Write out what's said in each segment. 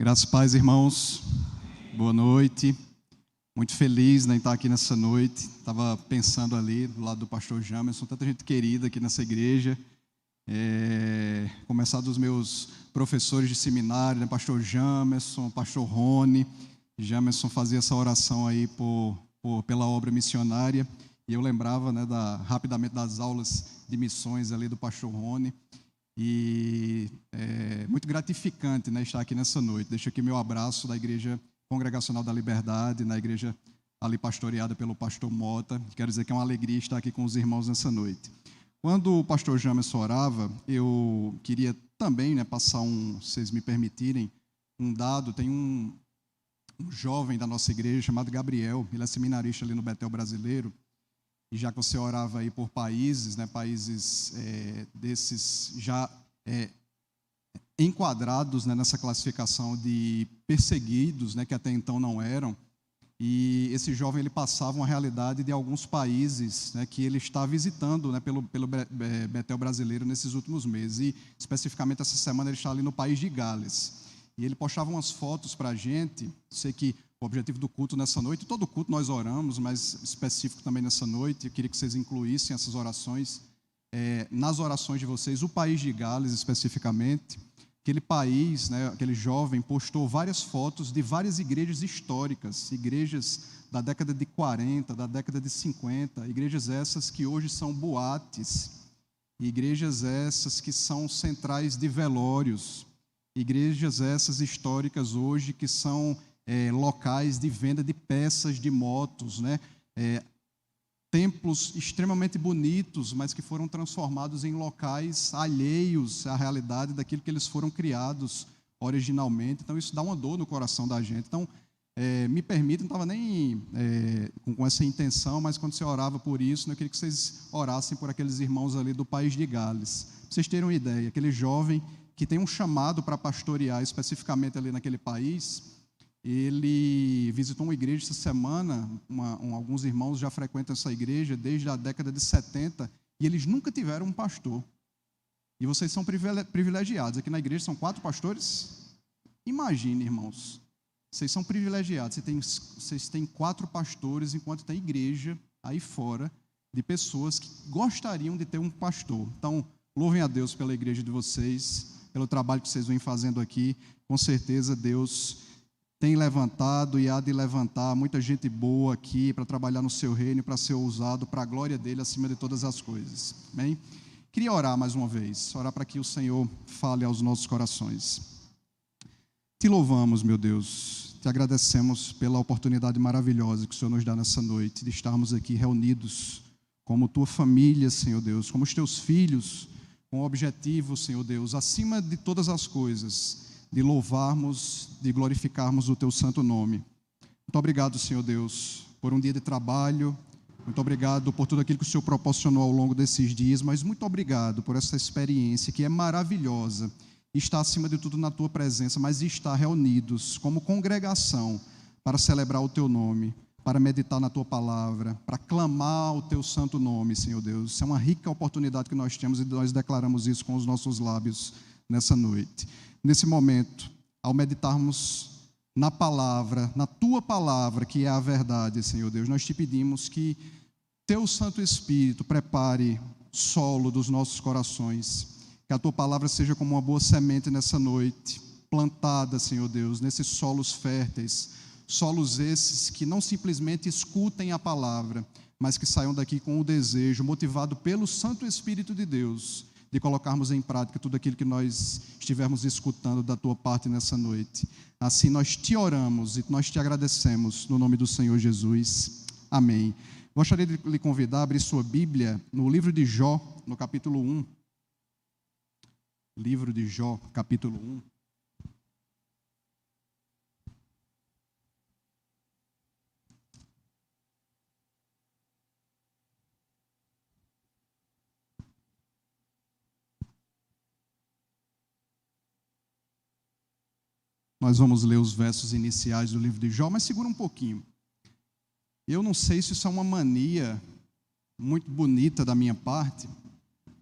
Graças e paz, irmãos. Boa noite. Muito feliz em estar aqui nessa noite. Estava pensando ali do lado do pastor Jamerson, tanta gente querida aqui nessa igreja. Começar dos meus professores de seminário, né? Pastor Jamerson, pastor Rony. Jamerson fazia essa oração aí pela obra missionária. E eu lembrava, né, rapidamente das aulas de missões ali do pastor Rony. E é muito gratificante, né, estar aqui nessa noite. Deixo aqui meu abraço da Igreja Congregacional da Liberdade, na igreja ali pastoreada pelo pastor Mota. Quero dizer que é uma alegria estar aqui com os irmãos nessa noite. Quando o pastor Jamerson orava, eu queria também, né, passar se vocês me permitirem, um dado. Tem um jovem da nossa igreja chamado Gabriel, ele é seminarista ali no Betel Brasileiro. E já que você orava aí por países, né, países desses já enquadrados, né, nessa classificação de perseguidos, né, que até então não eram, e esse jovem ele passava uma realidade de alguns países, né, que ele está visitando, né, pelo Betel Brasileiro nesses últimos meses, e especificamente essa semana ele está ali no país de Gales. E ele postava umas fotos para a gente. Sei que o objetivo do culto nessa noite, todo culto nós oramos, mas específico também nessa noite, eu queria que vocês incluíssem essas orações, nas orações de vocês, o país de Gales especificamente. Aquele país, né, aquele jovem postou várias fotos de várias igrejas históricas, igrejas da década de 40, da década de 50, igrejas essas que hoje são boates, igrejas essas que são centrais de velórios, igrejas essas históricas hoje que são locais de venda de peças de motos, né? Templos extremamente bonitos, mas que foram transformados em locais alheios à realidade daquilo que eles foram criados originalmente. Então isso dá uma dor no coração da gente. Então me permitam, não estava nem com essa intenção, mas quando você orava por isso, eu queria que vocês orassem por aqueles irmãos ali do país de Gales. Para vocês terem uma ideia, aquele jovem que tem um chamado para pastorear especificamente ali naquele país. Ele visitou uma igreja essa semana, alguns irmãos já frequentam essa igreja desde a década de 70, e eles nunca tiveram um pastor. E vocês são privilegiados. Aqui na igreja são 4 pastores. Imagine, irmãos, vocês são privilegiados. Vocês têm 4 pastores, enquanto tem igreja aí fora de pessoas que gostariam de ter um pastor. Então, louvem a Deus pela igreja de vocês, pelo trabalho que vocês vêm fazendo aqui. Com certeza Deus tem levantado e há de levantar muita gente boa aqui para trabalhar no seu reino, para ser usado para a glória dele acima de todas as coisas. Amém? Queria orar mais uma vez, orar para que o Senhor fale aos nossos corações. Te louvamos, meu Deus, te agradecemos pela oportunidade maravilhosa que o Senhor nos dá nessa noite, de estarmos aqui reunidos como tua família, Senhor Deus, como os teus filhos, com o objetivo, Senhor Deus, acima de todas as coisas, de louvarmos, de glorificarmos o teu santo nome. Muito obrigado, Senhor Deus, por um dia de trabalho. Muito obrigado por tudo aquilo que o Senhor proporcionou ao longo desses dias, mas muito obrigado por essa experiência que é maravilhosa. Está acima de tudo na tua presença, mas estar reunidos como congregação para celebrar o teu nome, para meditar na tua palavra, para clamar o teu santo nome, Senhor Deus. Isso é uma rica oportunidade que nós temos e nós declaramos isso com os nossos lábios nessa noite. Nesse momento, ao meditarmos na palavra, na tua palavra, que é a verdade, Senhor Deus, nós te pedimos que teu Santo Espírito prepare solo dos nossos corações, que a tua palavra seja como uma boa semente nessa noite, plantada, Senhor Deus, nesses solos férteis, solos esses que não simplesmente escutem a palavra, mas que saiam daqui com o desejo, motivado pelo Santo Espírito de Deus, de colocarmos em prática tudo aquilo que nós estivermos escutando da tua parte nessa noite. Assim nós te oramos e nós te agradecemos no nome do Senhor Jesus. Amém. Gostaria de lhe convidar a abrir sua Bíblia no livro de Jó, no capítulo 1. Livro de Jó, capítulo 1. Nós vamos ler os versos iniciais do livro de Jó, mas segura um pouquinho. Eu não sei se isso é uma mania muito bonita da minha parte,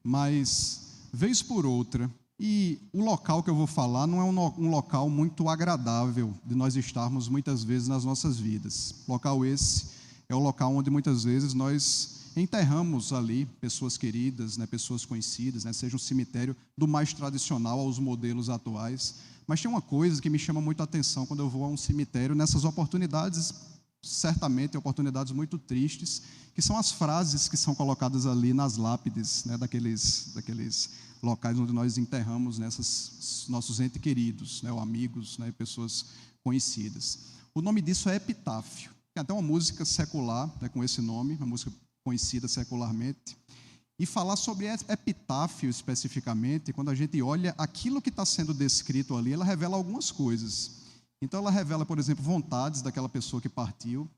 mas, vez por outra, E o local que eu vou falar não é um local muito agradável de nós estarmos muitas vezes nas nossas vidas. Local esse é o local onde muitas vezes nós enterramos ali pessoas queridas, né, pessoas conhecidas, né, seja um cemitério do mais tradicional aos modelos atuais. Mas tem uma coisa que me chama muito a atenção quando eu vou a um cemitério, nessas oportunidades, certamente oportunidades muito tristes, que são as frases que são colocadas ali nas lápides, né, daqueles locais onde nós enterramos nossos entes queridos, né, ou amigos, né, pessoas conhecidas. O nome disso é epitáfio. Tem até uma música secular, né, com esse nome, uma música conhecida secularmente. E falar sobre epitáfio especificamente, quando a gente olha aquilo que está sendo descrito ali, ela revela algumas coisas. Então, ela revela, por exemplo, vontades daquela pessoa que partiu,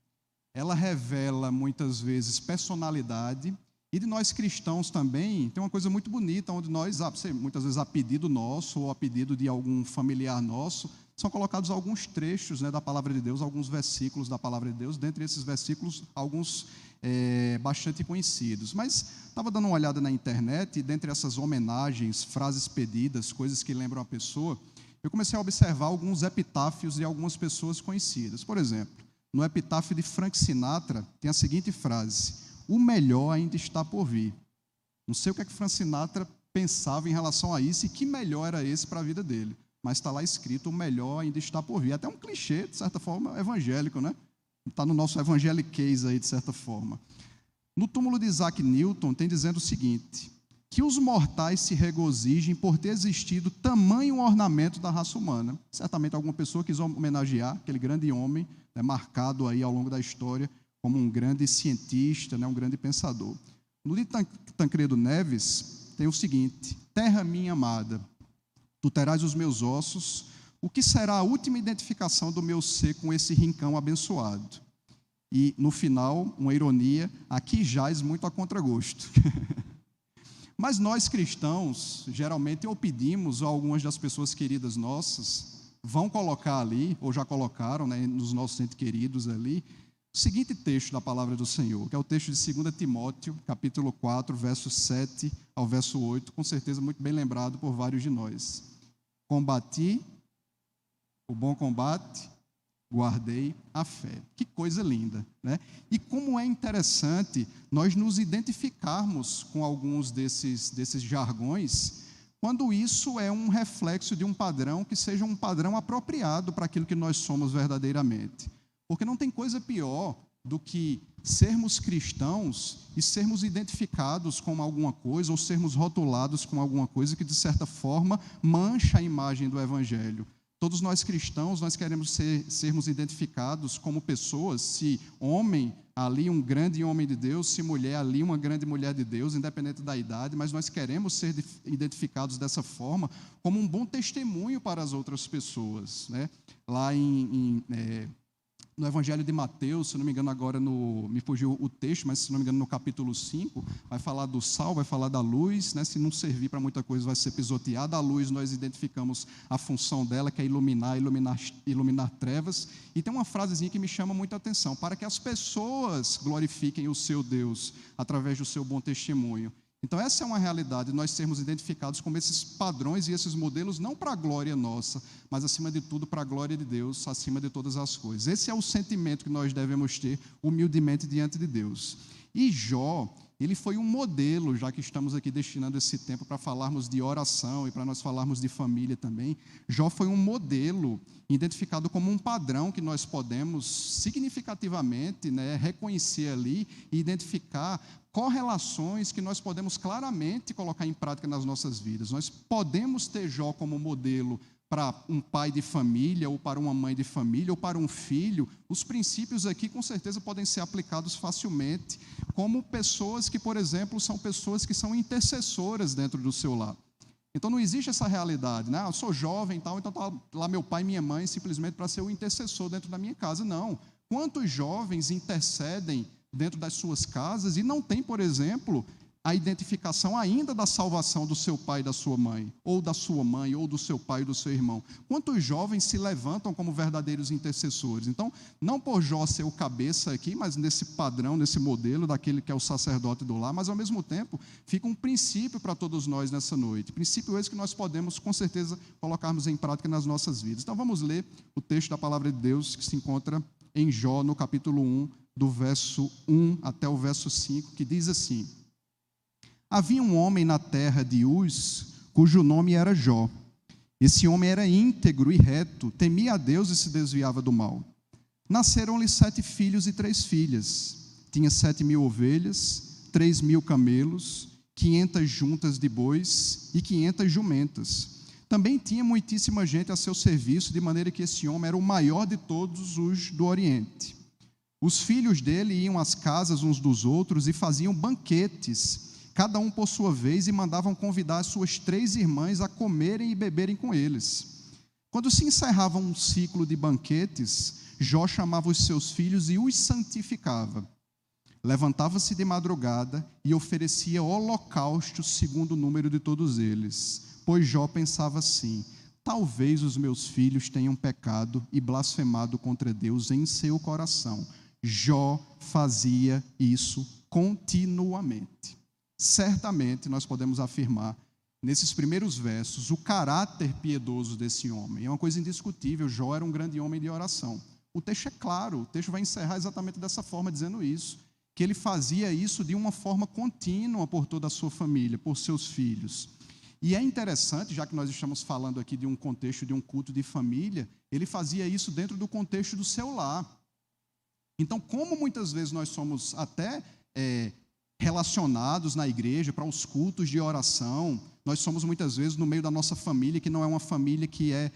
ela revela, muitas vezes, personalidade, e de nós cristãos também, tem uma coisa muito bonita, onde nós, muitas vezes a pedido nosso, ou a pedido de algum familiar nosso, são colocados alguns trechos, né, da palavra de Deus, alguns versículos da palavra de Deus, dentre esses versículos, alguns bastante conhecidos. Mas estava dando uma olhada na internet, e dentre essas homenagens, frases pedidas, coisas que lembram a pessoa, eu comecei a observar alguns epitáfios de algumas pessoas conhecidas. Por exemplo, no epitáfio de Frank Sinatra, tem a seguinte frase: o melhor ainda está por vir. Não sei o que é que Frank Sinatra pensava em relação a isso e que melhor era esse para a vida dele. Mas está lá escrito: o melhor ainda está por vir. Até um clichê, de certa forma, evangélico, né? Está no nosso evangeliquez aí, de certa forma. No túmulo de Isaac Newton, tem dizendo o seguinte: que os mortais se regozijem por ter existido tamanho ornamento da raça humana. Certamente alguma pessoa quis homenagear aquele grande homem, né, marcado aí ao longo da história como um grande cientista, né, um grande pensador. No de Tancredo Neves, tem o seguinte: terra minha amada, tu terás os meus ossos, o que será a última identificação do meu ser com esse rincão abençoado? E, no final, uma ironia: aqui jaz muito a contragosto. Mas nós cristãos, geralmente, ou pedimos, ou algumas das pessoas queridas nossas, vão colocar ali, ou já colocaram, né, nos nossos entes queridos ali, o seguinte texto da palavra do Senhor, que é o texto de 2 Timóteo, capítulo 4, versos 7 ao verso 8, com certeza muito bem lembrado por vários de nós. Combati o bom combate, guardei a fé. Que coisa linda, né? E como é interessante nós nos identificarmos com alguns desses jargões, quando isso é um reflexo de um padrão que seja um padrão apropriado para aquilo que nós somos verdadeiramente. Porque não tem coisa pior do que sermos cristãos e sermos identificados com alguma coisa, ou sermos rotulados com alguma coisa que, de certa forma, mancha a imagem do Evangelho. Todos nós cristãos, nós queremos sermos identificados como pessoas, se homem, ali um grande homem de Deus, se mulher, ali uma grande mulher de Deus, independente da idade, mas nós queremos ser identificados dessa forma, como um bom testemunho para as outras pessoas, né? Lá no Evangelho de Mateus, se não me engano agora, me fugiu o texto, mas se não me engano no capítulo 5, vai falar do sal, vai falar da luz, né? Se não servir para muita coisa vai ser pisoteada. A luz nós identificamos a função dela, que é iluminar trevas. E tem uma frasezinha que me chama muita atenção: para que as pessoas glorifiquem o seu Deus através do seu bom testemunho. Então essa é uma realidade, nós sermos identificados como esses padrões e esses modelos, não para a glória nossa, mas acima de tudo para a glória de Deus, acima de todas as coisas. Esse é o sentimento que nós devemos ter humildemente diante de Deus. E Jó, ele foi um modelo, já que estamos aqui destinando esse tempo para falarmos de oração e para nós falarmos de família também. Jó foi um modelo identificado como um padrão que nós podemos significativamente, né, reconhecer ali e identificar correlações que nós podemos claramente colocar em prática nas nossas vidas. Nós podemos ter Jó como modelo para um pai de família, ou para uma mãe de família, ou para um filho. Os princípios aqui, com certeza, podem ser aplicados facilmente, como pessoas que, por exemplo, são pessoas que são intercessoras dentro do seu lar. Então, não existe essa realidade, né? Eu sou jovem e tal, então está lá meu pai e minha mãe simplesmente para ser o intercessor dentro da minha casa. Não. Quantos jovens intercedem dentro das suas casas e não tem, por exemplo, a identificação ainda da salvação do seu pai e da sua mãe, ou da sua mãe, ou do seu pai e do seu irmão. Quantos jovens se levantam como verdadeiros intercessores? Então, não por Jó ser o cabeça aqui, mas nesse padrão, nesse modelo daquele que é o sacerdote do lar, mas ao mesmo tempo fica um princípio para todos nós nessa noite. Princípio esse que nós podemos, com certeza, colocarmos em prática nas nossas vidas. Então, vamos ler o texto da palavra de Deus que se encontra em Jó, no capítulo 1, do verso 1 até o verso 5, que diz assim: Havia um homem na terra de Uz, cujo nome era Jó. Esse homem era íntegro e reto, temia a Deus e se desviava do mal. Nasceram-lhe 7 filhos e 3 filhas. Tinha 7.000 ovelhas, 3.000 camelos, 500 juntas de bois e 500 jumentas. Também tinha muitíssima gente a seu serviço, de maneira que esse homem era o maior de todos os do Oriente. Os filhos dele iam às casas uns dos outros e faziam banquetes, cada um por sua vez, e mandavam convidar as suas 3 irmãs a comerem e beberem com eles. Quando se encerrava um ciclo de banquetes, Jó chamava os seus filhos e os santificava. Levantava-se de madrugada e oferecia holocaustos segundo o número de todos eles. Pois Jó pensava assim: talvez os meus filhos tenham pecado e blasfemado contra Deus em seu coração. Jó fazia isso continuamente. Certamente nós podemos afirmar, nesses primeiros versos, o caráter piedoso desse homem. É uma coisa indiscutível, Jó era um grande homem de oração. O texto é claro, o texto vai encerrar exatamente dessa forma, dizendo isso, que ele fazia isso de uma forma contínua por toda a sua família, por seus filhos. E é interessante, já que nós estamos falando aqui de um contexto de um culto de família, ele fazia isso dentro do contexto do seu lar. Então, como muitas vezes nós somos até relacionados na igreja para os cultos de oração, nós somos muitas vezes no meio da nossa família, que não é uma família que é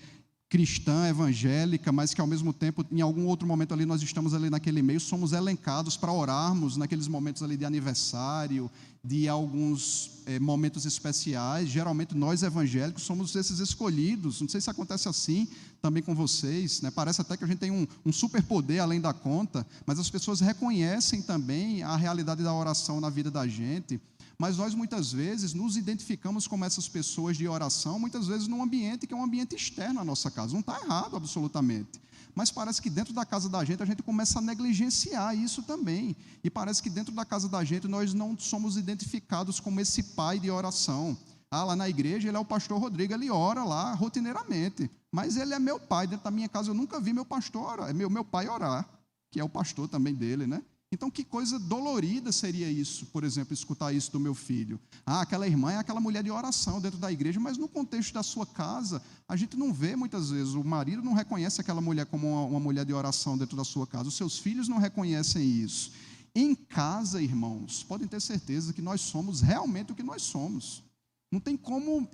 cristã, evangélica, mas que ao mesmo tempo, em algum outro momento ali, nós estamos ali naquele meio, somos elencados para orarmos naqueles momentos ali de aniversário, de alguns momentos especiais. Geralmente nós evangélicos somos esses escolhidos. Não sei se acontece assim também com vocês, né? Parece até que a gente tem um superpoder além da conta, mas as pessoas reconhecem também a realidade da oração na vida da gente. Mas nós muitas vezes nos identificamos como essas pessoas de oração, muitas vezes num ambiente que é um ambiente externo à nossa casa. Não está errado absolutamente, mas parece que dentro da casa da gente começa a negligenciar isso também. E parece que dentro da casa da gente nós não somos identificados como esse pai de oração. Lá na igreja ele é o pastor Rodrigo, ele ora lá rotineiramente, mas ele é meu pai. Dentro da minha casa eu nunca vi meu pastor orar, meu pai orar, que é o pastor também dele, né? Então, que coisa dolorida seria isso, por exemplo, escutar isso do meu filho. Aquela irmã é aquela mulher de oração dentro da igreja, mas no contexto da sua casa, a gente não vê muitas vezes, o marido não reconhece aquela mulher como uma mulher de oração dentro da sua casa, os seus filhos não reconhecem isso. Em casa, irmãos, podem ter certeza que nós somos realmente o que nós somos. Não tem como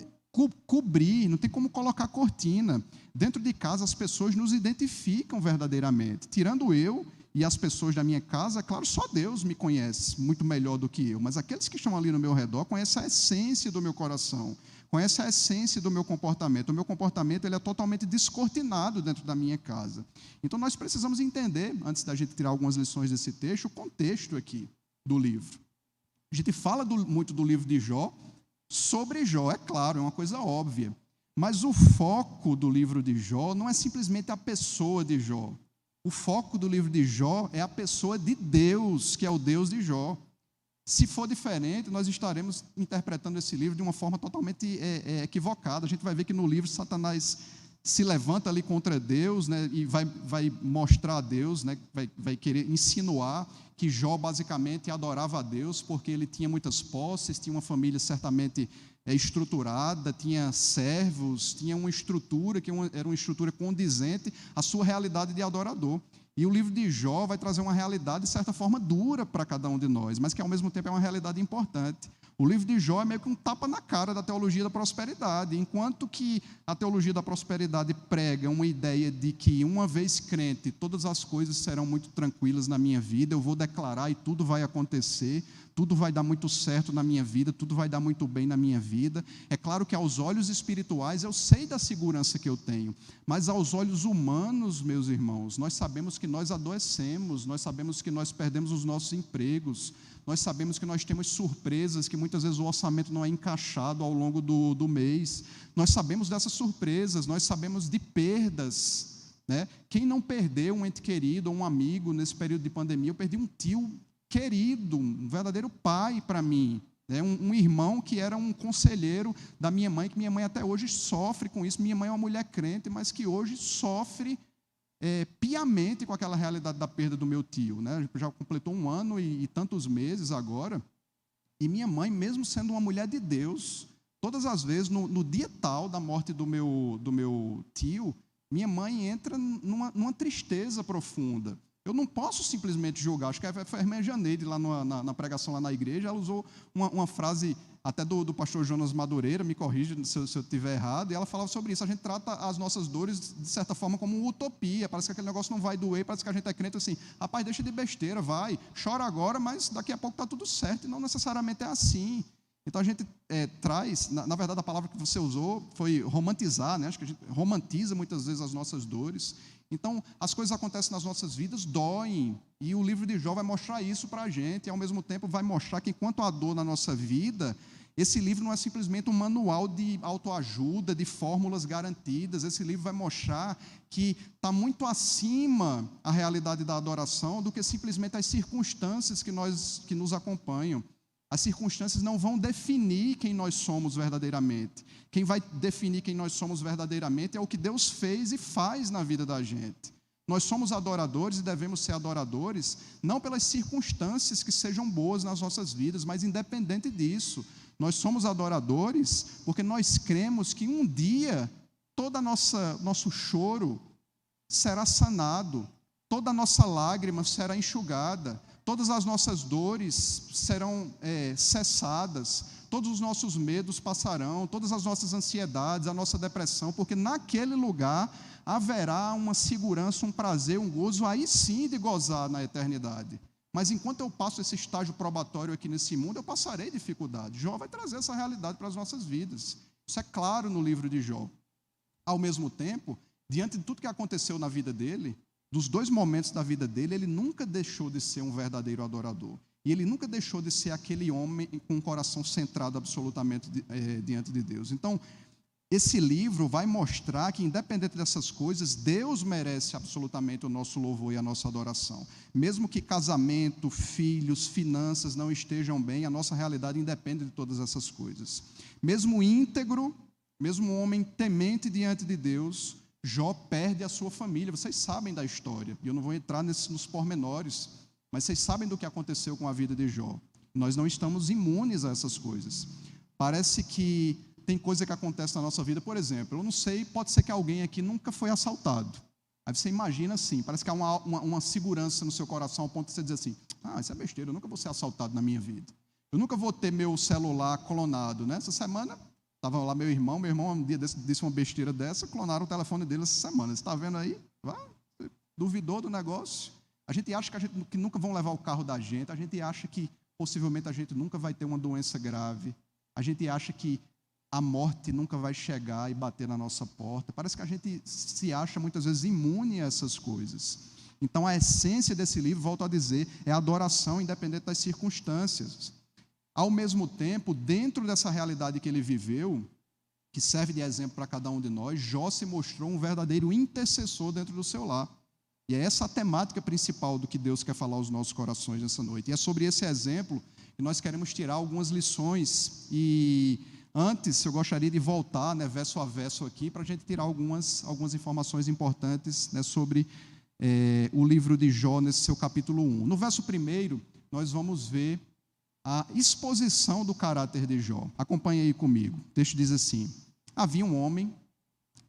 cobrir, não tem como colocar cortina. Dentro de casa, as pessoas nos identificam verdadeiramente, tirando eu e as pessoas da minha casa. Claro, só Deus me conhece muito melhor do que eu, mas aqueles que estão ali no meu redor conhecem a essência do meu coração, conhecem a essência do meu comportamento. O meu comportamento ele é totalmente descortinado dentro da minha casa. Então nós precisamos entender, antes da gente tirar algumas lições desse texto, o contexto aqui do livro. A gente fala muito do livro de Jó, sobre Jó, é claro, é uma coisa óbvia, mas o foco do livro de Jó não é simplesmente a pessoa de Jó. O foco do livro de Jó é a pessoa de Deus, que é o Deus de Jó. Se for diferente, nós estaremos interpretando esse livro de uma forma totalmente equivocada. A gente vai ver que no livro Satanás se levanta ali contra Deus, né, e vai mostrar a Deus, né, vai querer insinuar que Jó basicamente adorava a Deus porque ele tinha muitas posses, tinha uma família certamente estruturada, tinha servos, tinha uma estrutura que era uma estrutura condizente à sua realidade de adorador. E o livro de Jó vai trazer uma realidade, de certa forma, dura para cada um de nós, mas que ao mesmo tempo é uma realidade importante. O livro de Jó é meio que um tapa na cara da teologia da prosperidade. Enquanto que a teologia da prosperidade prega uma ideia de que, uma vez crente, todas as coisas serão muito tranquilas na minha vida, eu vou declarar e tudo vai acontecer, tudo vai dar muito certo na minha vida, tudo vai dar muito bem na minha vida. É claro que aos olhos espirituais eu sei da segurança que eu tenho, mas aos olhos humanos, meus irmãos, nós sabemos que nós adoecemos, nós sabemos que nós perdemos os nossos empregos, nós sabemos que nós temos surpresas que muitas vezes o orçamento não é encaixado ao longo do mês. Nós sabemos dessas surpresas, nós sabemos de perdas, né? Quem não perdeu um ente querido ou um amigo nesse período de pandemia? Eu perdi um tio querido, um verdadeiro pai para mim, né? Um irmão que era um conselheiro da minha mãe, que minha mãe até hoje sofre com isso. Minha mãe é uma mulher crente, mas que hoje sofre piamente com aquela realidade da perda do meu tio, né? Já completou 1 ano e tantos meses agora, e minha mãe, mesmo sendo uma mulher de Deus, todas as vezes, no dia tal da morte do meu tio, minha mãe entra numa tristeza profunda. Eu não posso simplesmente julgar. Acho que foi a irmã Janeide, lá na pregação lá na igreja, ela usou uma frase até do pastor Jonas Madureira, me corrija se eu estiver errado, e ela falava sobre isso. A gente trata as nossas dores, de certa forma, como uma utopia. Parece que aquele negócio não vai doer, parece que a gente é crente assim, rapaz, deixa de besteira, vai, chora agora, mas daqui a pouco está tudo certo, e não necessariamente é assim. Então a gente traz, na verdade a palavra que você usou foi romantizar, né? Acho que a gente romantiza muitas vezes as nossas dores. Então as coisas acontecem nas nossas vidas, doem, e o livro de Jó vai mostrar isso para a gente, e ao mesmo tempo vai mostrar que enquanto há dor na nossa vida, esse livro não é simplesmente um manual de autoajuda, de fórmulas garantidas. Esse livro vai mostrar que está muito acima a realidade da adoração do que simplesmente as circunstâncias que nos acompanham. As circunstâncias não vão definir quem nós somos verdadeiramente. Quem vai definir quem nós somos verdadeiramente é o que Deus fez e faz na vida da gente. Nós somos adoradores e devemos ser adoradores, não pelas circunstâncias que sejam boas nas nossas vidas, mas independente disso. Nós somos adoradores porque nós cremos que um dia todo nosso choro será sanado, toda a nossa lágrima será enxugada, todas as nossas dores serão cessadas, todos os nossos medos passarão, todas as nossas ansiedades, a nossa depressão, porque naquele lugar haverá uma segurança, um prazer, um gozo, aí sim de gozar na eternidade. Mas enquanto eu passo esse estágio probatório aqui nesse mundo, eu passarei dificuldade. Jó vai trazer essa realidade para as nossas vidas. Isso é claro no livro de Jó. Ao mesmo tempo, diante de tudo que aconteceu na vida dele, dos 2 momentos da vida dele, ele nunca deixou de ser um verdadeiro adorador. E ele nunca deixou de ser aquele homem com o coração centrado absolutamente diante de Deus. Então, esse livro vai mostrar que, independente dessas coisas, Deus merece absolutamente o nosso louvor e a nossa adoração. Mesmo que casamento, filhos, finanças não estejam bem, a nossa realidade independe de todas essas coisas. Mesmo íntegro, mesmo um homem temente diante de Deus, Jó perde a sua família. Vocês sabem da história, e eu não vou entrar nos pormenores, mas vocês sabem do que aconteceu com a vida de Jó. Nós não estamos imunes a essas coisas. Parece que tem coisa que acontece na nossa vida, por exemplo, eu não sei, pode ser que alguém aqui nunca foi assaltado. Aí você imagina assim, parece que há uma segurança no seu coração ao ponto de você dizer assim, isso é besteira, eu nunca vou ser assaltado na minha vida. Eu nunca vou ter meu celular clonado, né? Essa semana, estava lá meu irmão um dia disse uma besteira dessa, clonaram o telefone dele essa semana. Você está vendo aí? Duvidou do negócio? A gente acha que nunca vão levar o carro da gente, a gente acha que possivelmente a gente nunca vai ter uma doença grave, a gente acha que a morte nunca vai chegar e bater na nossa porta. Parece que a gente se acha muitas vezes imune a essas coisas. Então, a essência desse livro, volto a dizer, é a adoração independente das circunstâncias. Ao mesmo tempo, dentro dessa realidade que ele viveu, que serve de exemplo para cada um de nós, Jó se mostrou um verdadeiro intercessor dentro do seu lar. E é essa a temática principal do que Deus quer falar aos nossos corações nessa noite. E é sobre esse exemplo que nós queremos tirar algumas lições. E antes, eu gostaria de voltar, né, verso a verso aqui, para a gente tirar algumas informações importantes, né, sobre o livro de Jó, nesse seu capítulo 1. No verso 1, nós vamos ver a exposição do caráter de Jó. Acompanhe aí comigo. O texto diz assim: havia um homem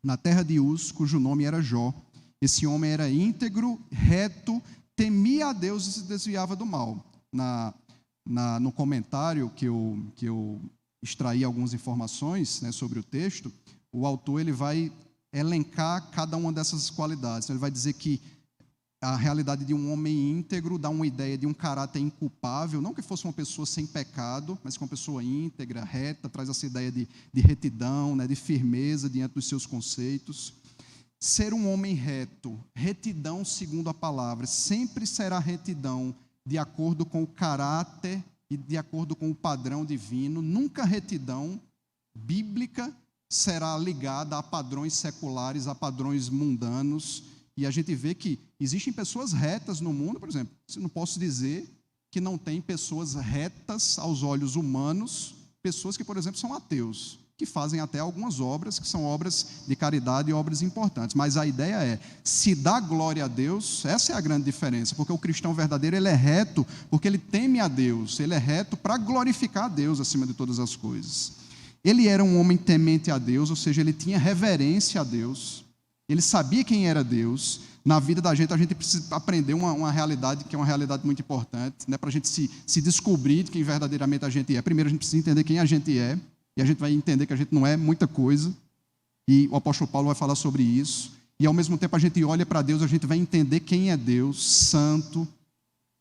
na terra de Uz, cujo nome era Jó. Esse homem era íntegro, reto, temia a Deus e se desviava do mal. No comentário que eu extraí algumas informações, né, sobre o texto, o autor ele vai elencar cada uma dessas qualidades. Ele vai dizer que a realidade de um homem íntegro dá uma ideia de um caráter inculpável, não que fosse uma pessoa sem pecado, mas que uma pessoa íntegra, reta, traz essa ideia de retidão, né, de firmeza diante dos seus conceitos. Ser um homem reto, retidão segundo a palavra, sempre será retidão de acordo com o caráter e de acordo com o padrão divino. Nunca a retidão bíblica será ligada a padrões seculares, a padrões mundanos. E a gente vê que existem pessoas retas no mundo, por exemplo. Eu não posso dizer que não tem pessoas retas aos olhos humanos, pessoas que, por exemplo, são ateus, que fazem até algumas obras, que são obras de caridade e obras importantes. Mas a ideia é, se dá glória a Deus, essa é a grande diferença, porque o cristão verdadeiro, ele é reto, porque ele teme a Deus, ele é reto para glorificar a Deus acima de todas as coisas. Ele era um homem temente a Deus, ou seja, ele tinha reverência a Deus, ele sabia quem era Deus. Na vida da gente, a gente precisa aprender uma realidade que é uma realidade muito importante, né, para a gente se descobrir de quem verdadeiramente a gente é. Primeiro, a gente precisa entender quem a gente é, e a gente vai entender que a gente não é muita coisa, e o apóstolo Paulo vai falar sobre isso. E, ao mesmo tempo, a gente olha para Deus, a gente vai entender quem é Deus: santo,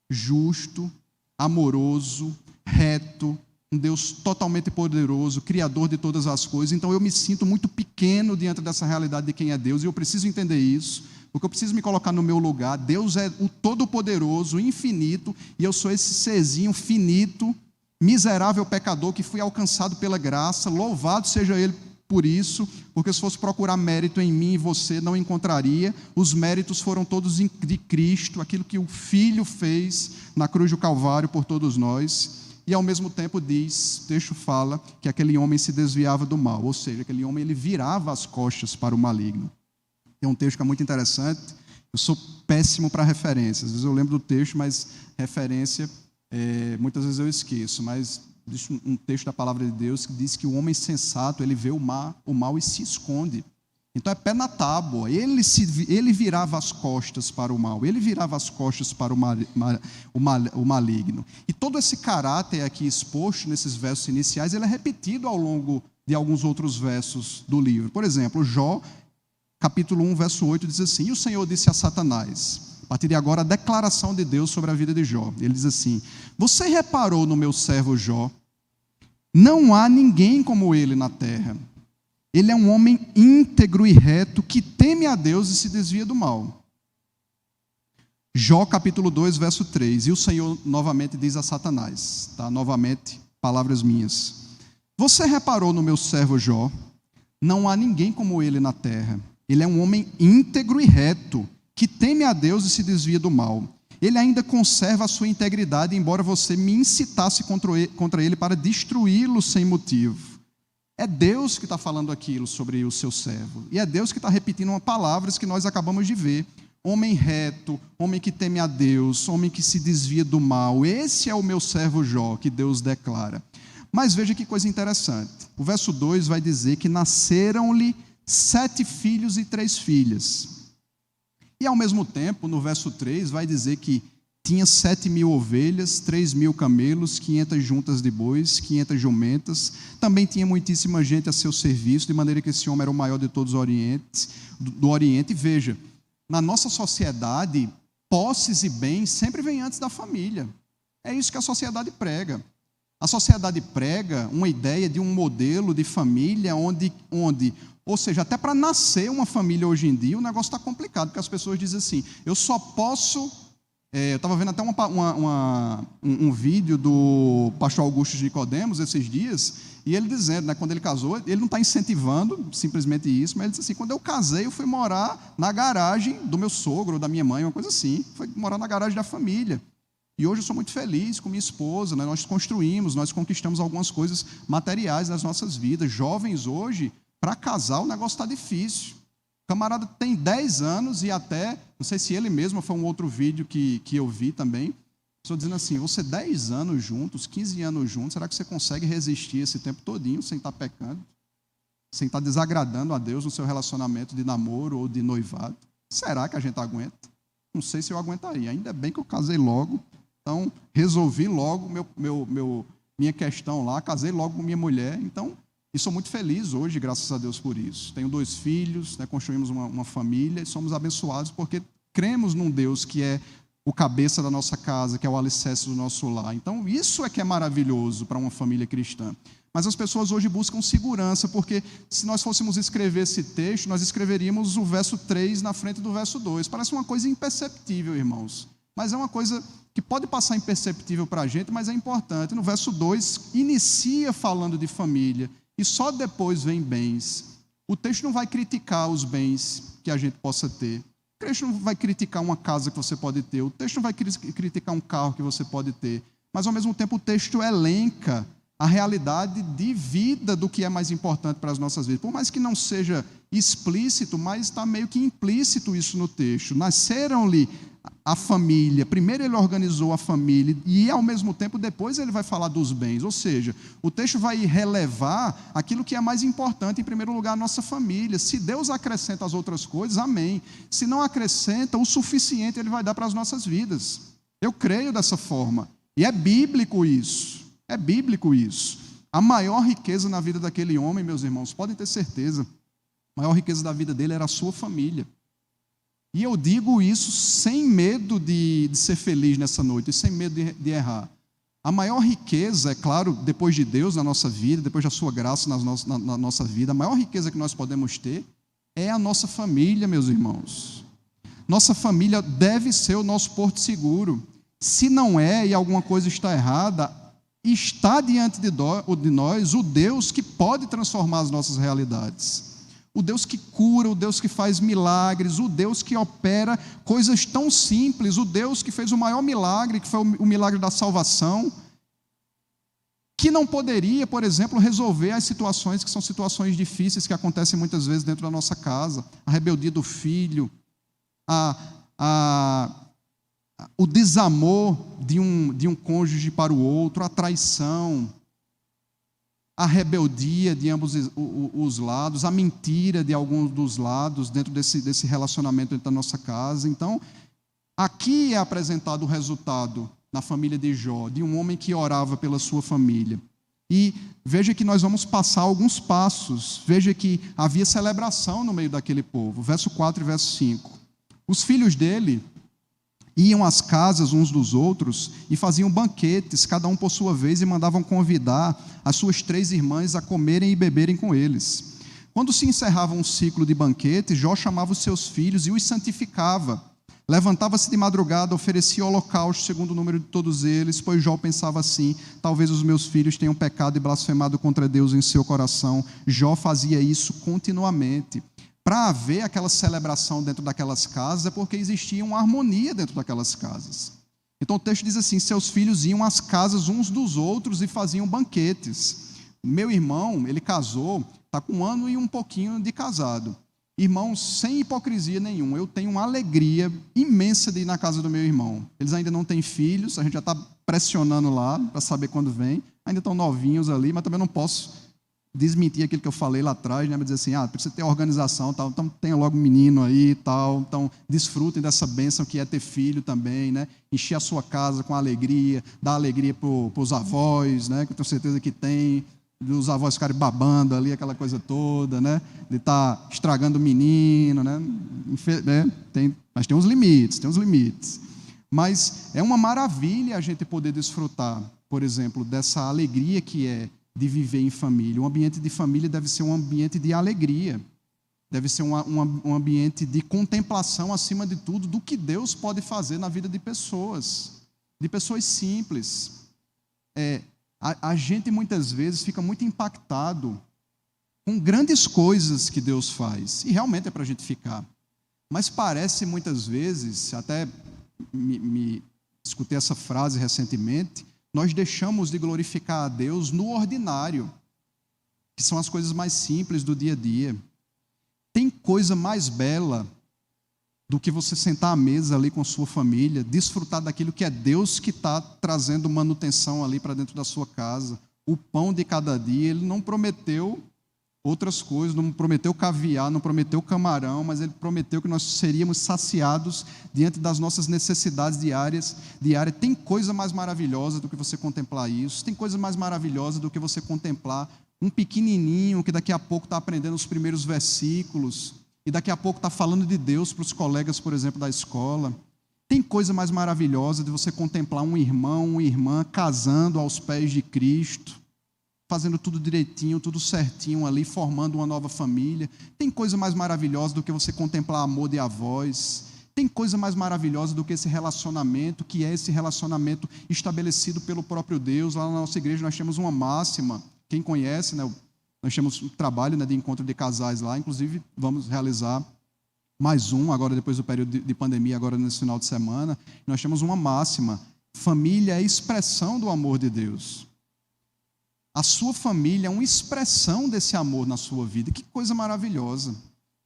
justo, amoroso, reto, um Deus totalmente poderoso, criador de todas as coisas. Então eu me sinto muito pequeno diante dessa realidade de quem é Deus, e eu preciso entender isso, porque eu preciso me colocar no meu lugar. Deus é o todo-poderoso, o infinito, e eu sou esse serzinho finito, miserável pecador que fui alcançado pela graça. Louvado seja Ele por isso, porque se fosse procurar mérito em mim e você, não encontraria. Os méritos foram todos de Cristo, aquilo que o Filho fez na cruz do Calvário por todos nós. E ao mesmo tempo o texto fala que aquele homem se desviava do mal, ou seja, aquele homem ele virava as costas para o maligno. Tem um texto que é muito interessante. Eu sou péssimo para referências, às vezes eu lembro do texto, mas referência muitas vezes eu esqueço. Mas existe um texto da palavra de Deus que diz que o homem sensato, ele vê o mal e se esconde. Então é pé na tábua. Ele virava as costas para o mal, ele virava as costas para o maligno. E todo esse caráter aqui exposto nesses versos iniciais, ele é repetido ao longo de alguns outros versos do livro. Por exemplo, Jó, capítulo 1, verso 8, diz assim: e o Senhor disse a Satanás, a partir de agora a declaração de Deus sobre a vida de Jó. Ele diz assim: você reparou no meu servo Jó? Não há ninguém como ele na terra. Ele é um homem íntegro e reto, que teme a Deus e se desvia do mal. Jó capítulo 2, verso 3. E o Senhor novamente diz a Satanás, tá? Novamente, palavras minhas: você reparou no meu servo Jó? Não há ninguém como ele na terra. Ele é um homem íntegro e reto, que teme a Deus e se desvia do mal. Ele ainda conserva a sua integridade, embora você me incitasse contra ele para destruí-lo sem motivo. É Deus que está falando aquilo sobre o seu servo. E é Deus que está repetindo palavras que nós acabamos de ver. Homem reto, homem que teme a Deus, homem que se desvia do mal. Esse é o meu servo Jó, que Deus declara. Mas veja que coisa interessante. O verso 2 vai dizer que nasceram-lhe 7 filhos e 3 filhas. E ao mesmo tempo, no verso 3, vai dizer que tinha 7.000 ovelhas, 3.000 camelos, 500 juntas de bois, 500 jumentas. Também tinha muitíssima gente a seu serviço, de maneira que esse homem era o maior de todos os orientes, do Oriente. E veja, na nossa sociedade, posses e bens sempre vêm antes da família. É isso que a sociedade prega. A sociedade prega uma ideia de um modelo de família onde ou seja, até para nascer uma família hoje em dia, o negócio está complicado, porque as pessoas dizem assim: eu só posso... eu estava vendo até um vídeo do pastor Augusto de Nicodemos esses dias, e ele dizendo, né, quando ele casou, ele não está incentivando simplesmente isso, mas ele disse assim: quando eu casei, eu fui morar na garagem do meu sogro ou da minha mãe, uma coisa assim, foi morar na garagem da família. E hoje eu sou muito feliz com minha esposa, né? Nós construímos, nós conquistamos algumas coisas materiais das nossas vidas. Jovens hoje, para casar, o negócio está difícil. O camarada tem 10 anos e até, não sei se ele mesmo, foi um outro vídeo que eu vi também, estou dizendo assim: você 10 anos juntos, 15 anos juntos, será que você consegue resistir esse tempo todinho sem estar pecando? Sem estar desagradando a Deus no seu relacionamento de namoro ou de noivado? Será que a gente aguenta? Não sei se eu aguentaria. Ainda bem que eu casei logo, então resolvi logo minha questão lá, casei logo com minha mulher, então... E sou muito feliz hoje, graças a Deus, por isso. Tenho 2 filhos, né, construímos uma família e somos abençoados porque cremos num Deus que é o cabeça da nossa casa, que é o alicerce do nosso lar. Então, isso é que é maravilhoso para uma família cristã. Mas as pessoas hoje buscam segurança, porque se nós fôssemos escrever esse texto, nós escreveríamos o verso 3 na frente do verso 2. Parece uma coisa imperceptível, irmãos. mas é uma coisa que pode passar imperceptível para a gente, mas é importante. No verso 2, inicia falando de família, e só depois vem bens. O texto não vai criticar os bens que a gente possa ter. O texto não vai criticar uma casa que você pode ter. O texto não vai criticar um carro que você pode ter. Mas, ao mesmo tempo, o texto elenca a realidade de vida do que é mais importante para as nossas vidas. Por mais que não seja explícito, mas está meio que implícito isso no texto. Nasceram-lhe a família. Primeiro ele organizou a família e, ao mesmo tempo, depois ele vai falar dos bens. Ou seja, o texto vai relevar aquilo que é mais importante, em primeiro lugar, a nossa família. Se Deus acrescenta as outras coisas, amém. Se não acrescenta, o suficiente ele vai dar para as nossas vidas. Eu creio dessa forma. E é bíblico isso. É bíblico isso. A maior riqueza na vida daquele homem, meus irmãos, podem ter certeza, a maior riqueza da vida dele era a sua família. E eu digo isso sem medo de ser feliz nessa noite, e sem medo de errar. A maior riqueza, é claro, depois de Deus na nossa vida, depois da sua graça na nossa vida, a maior riqueza que nós podemos ter é a nossa família, meus irmãos. Nossa família deve ser o nosso porto seguro. Se não é e alguma coisa está errada, está diante de nós o Deus que pode transformar as nossas realidades. O Deus que cura, o Deus que faz milagres, o Deus que opera coisas tão simples, o Deus que fez o maior milagre, que foi o milagre da salvação, que não poderia, por exemplo, resolver as situações que são situações difíceis que acontecem muitas vezes dentro da nossa casa, a rebeldia do filho, o desamor de um cônjuge para o outro, a traição, a rebeldia de ambos os lados, a mentira de alguns dos lados dentro desse relacionamento dentro da nossa casa. Então, aqui é apresentado o resultado na família de Jó, de um homem que orava pela sua família. E veja que nós vamos passar alguns passos. Veja que havia celebração no meio daquele povo. Verso 4 e verso 5. Os filhos dele iam às casas uns dos outros e faziam banquetes, cada um por sua vez, e mandavam convidar as suas 3 irmãs a comerem e beberem com eles. Quando se encerrava um ciclo de banquetes, Jó chamava os seus filhos e os santificava. Levantava-se de madrugada, oferecia holocausto segundo o número de todos eles, pois Jó pensava assim: talvez os meus filhos tenham pecado e blasfemado contra Deus em seu coração. Jó fazia isso continuamente. Para haver aquela celebração dentro daquelas casas, é porque existia uma harmonia dentro daquelas casas. Então o texto diz assim: seus filhos iam às casas uns dos outros e faziam banquetes. Meu irmão, ele casou, está com 1 ano e um pouquinho de casado. Irmãos, sem hipocrisia nenhuma, eu tenho uma alegria imensa de ir na casa do meu irmão. Eles ainda não têm filhos, a gente já está pressionando lá para saber quando vem. Ainda estão novinhos ali, mas também não posso desmentir aquilo que eu falei lá atrás, né? Mas dizer assim, precisa ter organização, tal, então tenha logo um menino aí e tal, então desfrutem dessa bênção que é ter filho também, né? Encher a sua casa com alegria, dar alegria para os avós, né? Que eu tenho certeza que tem, dos avós ficarem babando ali, aquela coisa toda, né? De estar estragando o menino, né? Mas tem uns limites. Mas é uma maravilha a gente poder desfrutar, por exemplo, dessa alegria que é de viver em família. Um ambiente de família deve ser um ambiente de alegria, deve ser um ambiente de contemplação, acima de tudo, do que Deus pode fazer na vida de pessoas simples. A gente muitas vezes fica muito impactado com grandes coisas que Deus faz, e realmente é para a gente ficar, mas parece muitas vezes, até me escutei essa frase recentemente, nós deixamos de glorificar a Deus no ordinário, que são as coisas mais simples do dia a dia. Tem coisa mais bela do que você sentar à mesa ali com sua família, desfrutar daquilo que é Deus que está trazendo manutenção ali para dentro da sua casa. O pão de cada dia, Ele não prometeu outras coisas, não prometeu caviar, não prometeu camarão, mas Ele prometeu que nós seríamos saciados diante das nossas necessidades diárias. Tem coisa mais maravilhosa do que você contemplar isso, tem coisa mais maravilhosa do que você contemplar um pequenininho que daqui a pouco está aprendendo os primeiros versículos e daqui a pouco está falando de Deus para os colegas, por exemplo, da escola. Tem coisa mais maravilhosa de você contemplar um irmão, uma irmã casando aos pés de Cristo, fazendo tudo direitinho, tudo certinho ali, formando uma nova família. Tem coisa mais maravilhosa do que você contemplar amor de avós. Tem coisa mais maravilhosa do que esse relacionamento, que é esse relacionamento estabelecido pelo próprio Deus. Lá na nossa igreja nós temos uma máxima, quem conhece, né, nós temos um trabalho, né, de encontro de casais lá, inclusive vamos realizar mais um, agora depois do período de pandemia, agora nesse final de semana. Nós temos uma máxima: família é a expressão do amor de Deus. A sua família é uma expressão desse amor na sua vida. Que coisa maravilhosa.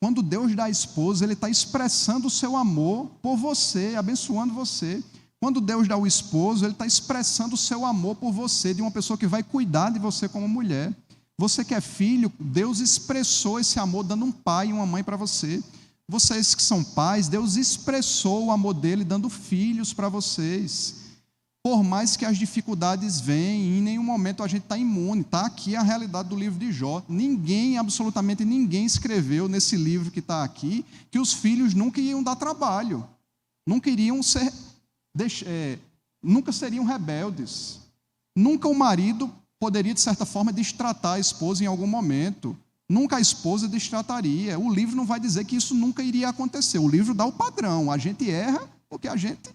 Quando Deus dá a esposa, Ele está expressando o seu amor por você, abençoando você. Quando Deus dá o esposo, Ele está expressando o seu amor por você, de uma pessoa que vai cuidar de você como mulher. Você que é filho, Deus expressou esse amor dando um pai e uma mãe para você. Vocês que são pais, Deus expressou o amor dele dando filhos para vocês. Por mais que as dificuldades venham, em nenhum momento a gente está imune. Está aqui a realidade do livro de Jó. Ninguém, absolutamente ninguém, escreveu nesse livro que está aqui que os filhos nunca iam dar trabalho, nunca iriam ser, nunca seriam rebeldes. Nunca o marido poderia, de certa forma, destratar a esposa em algum momento. Nunca a esposa destrataria. O livro não vai dizer que isso nunca iria acontecer. O livro dá o padrão. A gente erra porque a gente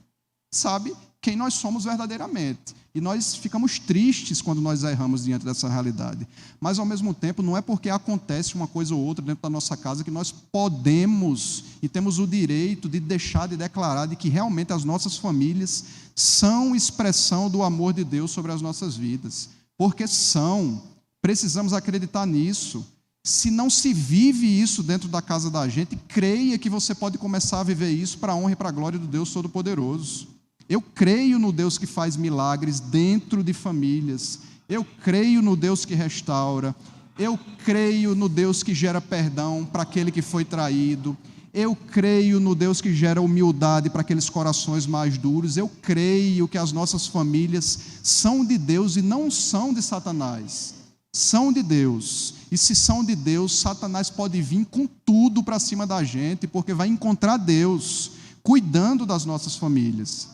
sabe quem nós somos verdadeiramente. E nós ficamos tristes quando nós erramos diante dessa realidade. Mas, ao mesmo tempo, não é porque acontece uma coisa ou outra dentro da nossa casa que nós podemos e temos o direito de deixar de declarar de que realmente as nossas famílias são expressão do amor de Deus sobre as nossas vidas. Porque são. Precisamos acreditar nisso. Se não se vive isso dentro da casa da gente, creia que você pode começar a viver isso para a honra e para a glória do Deus Todo-Poderoso. Eu creio no Deus que faz milagres dentro de famílias. Eu creio no Deus que restaura. Eu creio no Deus que gera perdão para aquele que foi traído. Eu creio no Deus que gera humildade para aqueles corações mais duros. Eu creio que as nossas famílias são de Deus e não são de Satanás. São de Deus. E se são de Deus, Satanás pode vir com tudo para cima da gente, porque vai encontrar Deus cuidando das nossas famílias.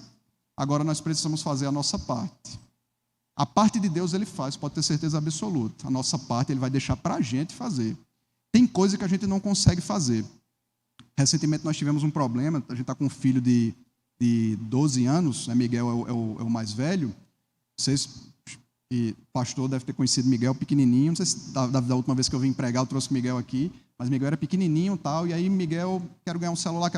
Agora nós precisamos fazer a nossa parte. A parte de Deus Ele faz, pode ter certeza absoluta. A nossa parte Ele vai deixar para a gente fazer. Tem coisa que a gente não consegue fazer. Recentemente nós tivemos um problema, a gente está com um filho de 12 anos, né? Miguel é o mais velho. Vocês, e o pastor deve ter conhecido Miguel pequenininho, não sei se da última vez que eu vim pregar eu trouxe Miguel aqui, mas Miguel era pequenininho e tal, e aí Miguel, quero ganhar um celular,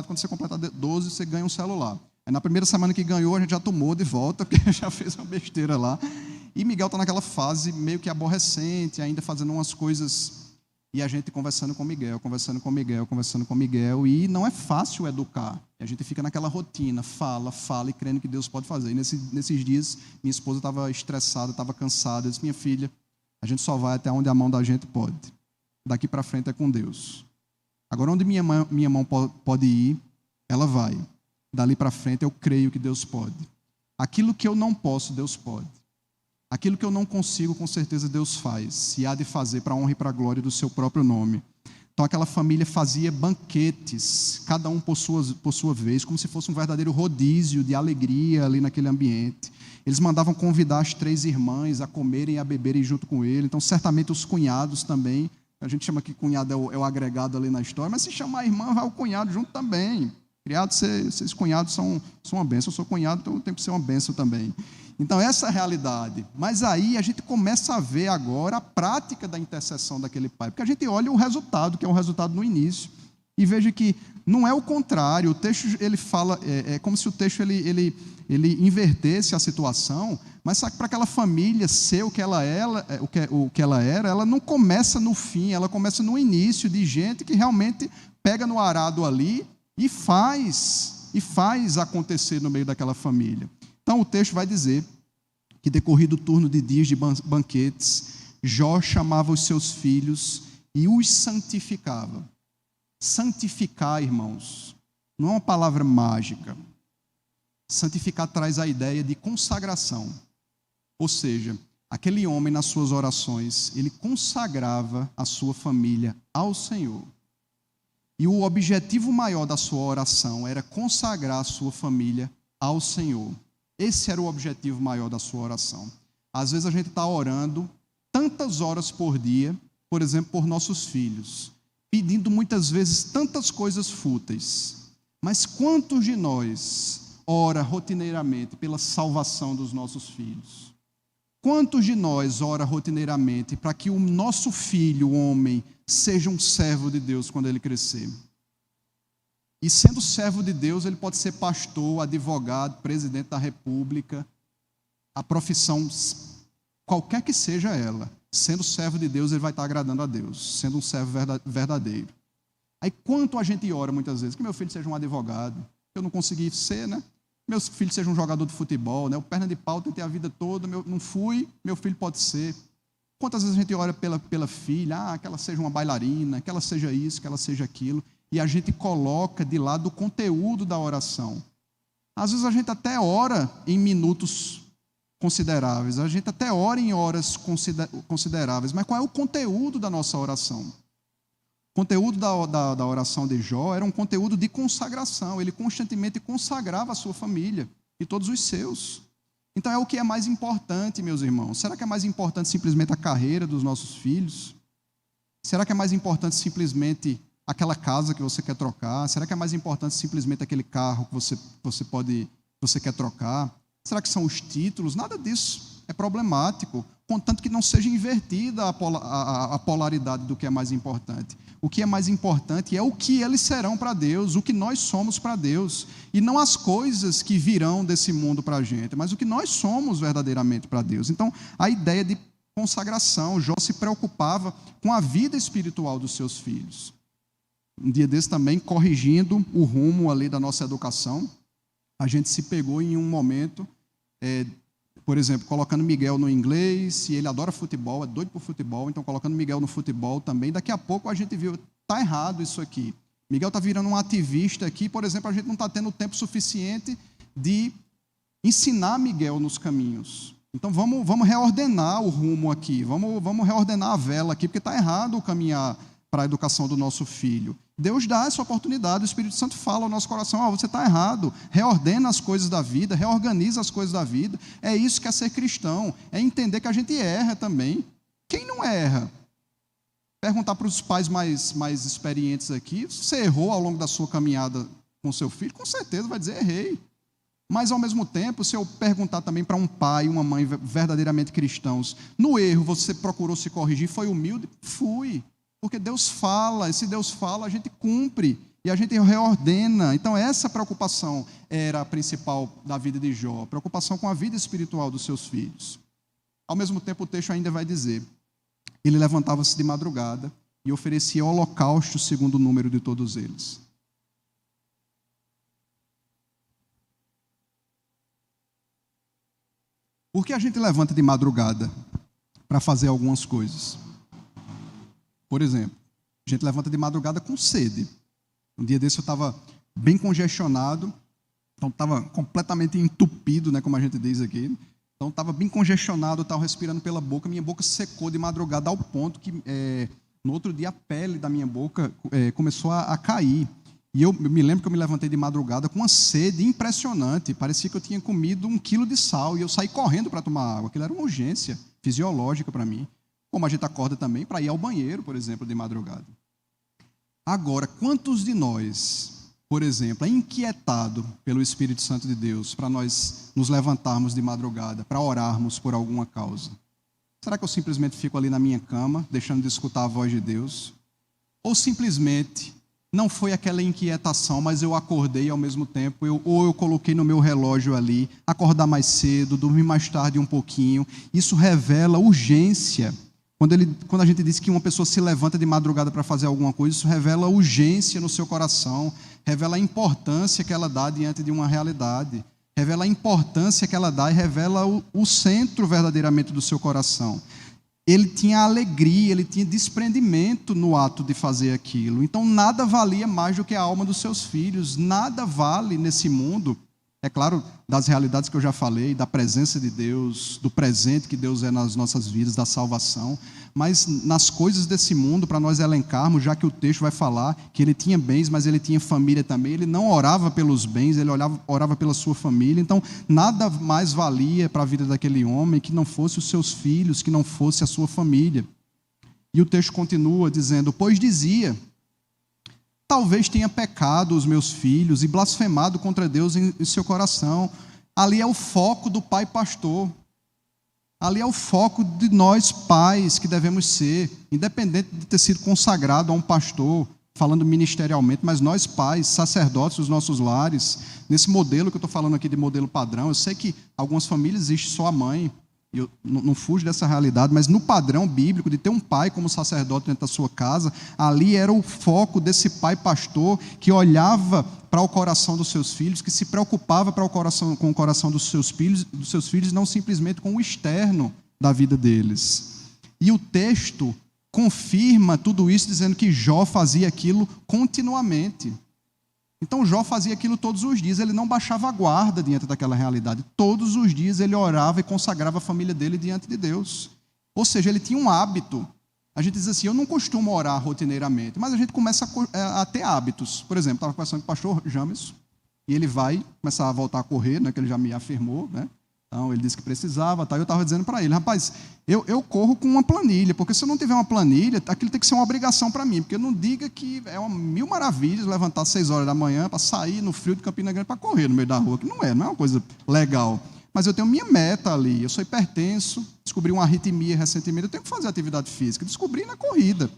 quando você completar 12 você ganha um celular. Aí na primeira semana que ganhou, a gente já tomou de volta, porque já fez uma besteira lá. E Miguel está naquela fase meio que aborrecente, ainda fazendo umas coisas. E a gente conversando com Miguel, e não é fácil educar. A gente fica naquela rotina, fala e crendo que Deus pode fazer. E nesses dias, minha esposa estava estressada, estava cansada. Eu disse, minha filha, a gente só vai até onde a mão da gente pode. Daqui para frente é com Deus. Agora, onde minha mão pode ir, ela vai. Dali para frente eu creio que Deus pode. Aquilo que eu não posso, Deus pode. Aquilo que eu não consigo, com certeza Deus faz. E há de fazer para a honra e para a glória do seu próprio nome. Então aquela família fazia banquetes, cada um por sua vez, como se fosse um verdadeiro rodízio de alegria ali naquele ambiente. Eles mandavam convidar as 3 irmãs a comerem e a beberem junto com ele. Então certamente os cunhados também. A gente chama que cunhado é o agregado ali na história, mas se chamar a irmã, vai o cunhado junto também. Criados, esses cunhados são uma bênção. Eu sou cunhado, então eu tenho que ser uma bênção também. Então, essa é a realidade. Mas aí a gente começa a ver agora a prática da intercessão daquele pai. Porque a gente olha o resultado, que é o resultado no início, e veja que não é o contrário. O texto, ele fala, é como se o texto ele invertesse a situação, mas para aquela família ser o que ela era, ela não começa no fim, ela começa no início, de gente que realmente pega no arado ali e faz acontecer no meio daquela família. Então o texto vai dizer que, decorrido o turno de dias de banquetes, Jó chamava os seus filhos e os santificava. Santificar, irmãos, não é uma palavra mágica. Santificar traz a ideia de consagração. Ou seja, aquele homem nas suas orações, ele consagrava a sua família ao Senhor. E o objetivo maior da sua oração era consagrar a sua família ao Senhor. Esse era o objetivo maior da sua oração. Às vezes a gente está orando tantas horas por dia, por exemplo, por nossos filhos, pedindo muitas vezes tantas coisas fúteis. Mas quantos de nós ora rotineiramente pela salvação dos nossos filhos? Quantos de nós ora rotineiramente para que o nosso filho, o homem, seja um servo de Deus quando ele crescer? E sendo servo de Deus, ele pode ser pastor, advogado, presidente da República, a profissão, qualquer que seja ela. Sendo servo de Deus, ele vai estar agradando a Deus, sendo um servo verdadeiro. Aí quanto a gente ora muitas vezes, que meu filho seja um advogado, eu não consegui ser, né? Meu filho seja um jogador de futebol, né? O perna de pau tentei a vida toda, não fui, meu filho pode ser. Quantas vezes a gente ora pela filha, que ela seja uma bailarina, que ela seja isso, que ela seja aquilo, e a gente coloca de lado o conteúdo da oração. Às vezes a gente até ora em minutos consideráveis, a gente até ora em horas consideráveis, mas qual é o conteúdo da nossa oração? O conteúdo da oração de Jó era um conteúdo de consagração, ele constantemente consagrava a sua família e todos os seus. Então é o que é mais importante, meus irmãos. Será que é mais importante simplesmente a carreira dos nossos filhos? Será que é mais importante simplesmente aquela casa que você quer trocar? Será que é mais importante simplesmente aquele carro que você quer trocar? Será que são os títulos? Nada disso é problemático, contanto que não seja invertida a polaridade do que é mais importante. O que é mais importante é o que eles serão para Deus, o que nós somos para Deus, e não as coisas que virão desse mundo para a gente, mas o que nós somos verdadeiramente para Deus. Então, a ideia de consagração, Jó se preocupava com a vida espiritual dos seus filhos. Um dia desse também, corrigindo o rumo ali da nossa educação, a gente se pegou em um momento, por exemplo, colocando Miguel no inglês, e ele adora futebol, é doido por futebol, então colocando Miguel no futebol também. Daqui a pouco a gente viu, está errado isso aqui. Miguel está virando um ativista aqui, por exemplo, a gente não está tendo tempo suficiente de ensinar Miguel nos caminhos. Então vamos reordenar o rumo aqui, vamos reordenar a vela aqui, porque está errado o caminhar para a educação do nosso filho. Deus dá essa oportunidade, o Espírito Santo fala ao nosso coração, você está errado, reordena as coisas da vida, reorganiza as coisas da vida. É isso que é ser cristão, é entender que a gente erra também. Quem não erra? Perguntar para os pais mais experientes aqui, você errou ao longo da sua caminhada com seu filho? Com certeza vai dizer, errei. Mas, ao mesmo tempo, se eu perguntar também para um pai e uma mãe verdadeiramente cristãos, no erro você procurou se corrigir, foi humilde? Fui. Porque Deus fala, e se Deus fala, a gente cumpre, e a gente reordena. Então, essa preocupação era a principal da vida de Jó, a preocupação com a vida espiritual dos seus filhos. Ao mesmo tempo, o texto ainda vai dizer, ele levantava-se de madrugada e oferecia holocausto segundo o número de todos eles. Por que a gente levanta de madrugada para fazer algumas coisas? Por exemplo, a gente levanta de madrugada com sede. Um dia desse eu estava bem congestionado, então estava completamente entupido, né, como a gente diz aqui. Então estava bem congestionado, estava respirando pela boca, minha boca secou de madrugada ao ponto que no outro dia a pele da minha boca começou a cair. E eu me lembro que eu me levantei de madrugada com uma sede impressionante, parecia que eu tinha comido 1 quilo de sal, e eu saí correndo para tomar água. Aquilo era uma urgência fisiológica para mim. Como a gente acorda também para ir ao banheiro, por exemplo, de madrugada. Agora, quantos de nós, por exemplo, é inquietado pelo Espírito Santo de Deus para nós nos levantarmos de madrugada, para orarmos por alguma causa? Será que eu simplesmente fico ali na minha cama, deixando de escutar a voz de Deus? Ou simplesmente não foi aquela inquietação, mas eu acordei e ao mesmo tempo, ou eu coloquei no meu relógio ali, acordar mais cedo, dormir mais tarde um pouquinho. Isso revela urgência. Quando a gente diz que uma pessoa se levanta de madrugada para fazer alguma coisa, isso revela urgência no seu coração, revela a importância que ela dá diante de uma realidade, revela a importância que ela dá e revela o centro verdadeiramente do seu coração. Ele tinha alegria, ele tinha desprendimento no ato de fazer aquilo. Então nada valia mais do que a alma dos seus filhos, nada vale nesse mundo. É claro, das realidades que eu já falei, da presença de Deus, do presente que Deus é nas nossas vidas, da salvação, mas nas coisas desse mundo, para nós elencarmos, já que o texto vai falar que ele tinha bens, mas ele tinha família também, ele não orava pelos bens, ele orava pela sua família, então nada mais valia para a vida daquele homem que não fosse os seus filhos, que não fosse a sua família. E o texto continua dizendo, pois dizia, Talvez tenha pecado os meus filhos e blasfemado contra Deus em seu coração. Ali é o foco do pai pastor. Ali é o foco de nós pais que devemos ser, independente de ter sido consagrado a um pastor, falando ministerialmente, mas nós pais, sacerdotes dos nossos lares, nesse modelo que eu estou falando aqui de modelo padrão, eu sei que algumas famílias existe só a mãe, eu não fujo dessa realidade, mas no padrão bíblico de ter um pai como sacerdote dentro da sua casa, ali era o foco desse pai pastor que olhava para o coração dos seus filhos, que se preocupava com o coração dos seus filhos, não simplesmente com o externo da vida deles. E o texto confirma tudo isso dizendo que Jó fazia aquilo continuamente. Então Jó fazia aquilo todos os dias, ele não baixava a guarda diante daquela realidade. Todos os dias ele orava e consagrava a família dele diante de Deus. Ou seja, ele tinha um hábito. A gente diz assim, eu não costumo orar rotineiramente, mas a gente começa a ter hábitos. Por exemplo, estava conversando com o pastor James, e ele vai começar a voltar a correr, né, que ele já me afirmou, né? Então, ele disse que precisava, tá? Eu estava dizendo para ele, rapaz, eu corro com uma planilha, porque se eu não tiver uma planilha, aquilo tem que ser uma obrigação para mim, porque não diga que é uma mil maravilhas levantar 6 horas da manhã para sair no frio de Campina Grande para correr no meio da rua, que não é uma coisa legal. Mas eu tenho minha meta ali, eu sou hipertenso, descobri uma arritmia recentemente, eu tenho que fazer atividade física, descobri na corrida.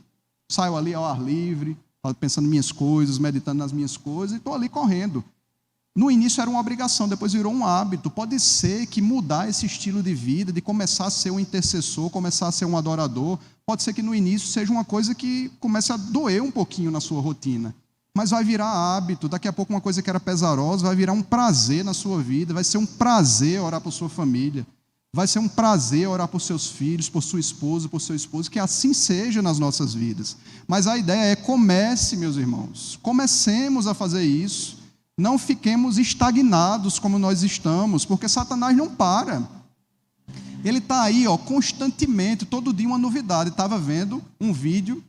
Saio ali ao ar livre, pensando em minhas coisas, meditando nas minhas coisas, e estou ali correndo. No início era uma obrigação, depois virou um hábito. Pode ser que mudar esse estilo de vida, de começar a ser um intercessor, começar a ser um adorador, pode ser que no início seja uma coisa que comece a doer um pouquinho na sua rotina. Mas vai virar hábito, daqui a pouco uma coisa que era pesarosa vai virar um prazer na sua vida, vai ser um prazer orar por sua família, vai ser um prazer orar por seus filhos, por sua esposa, por seu esposo, que assim seja nas nossas vidas. Mas a ideia é comece, meus irmãos, comecemos a fazer isso. Não fiquemos estagnados como nós estamos, porque Satanás não para. Ele está aí, constantemente, todo dia uma novidade. Estava vendo um vídeo,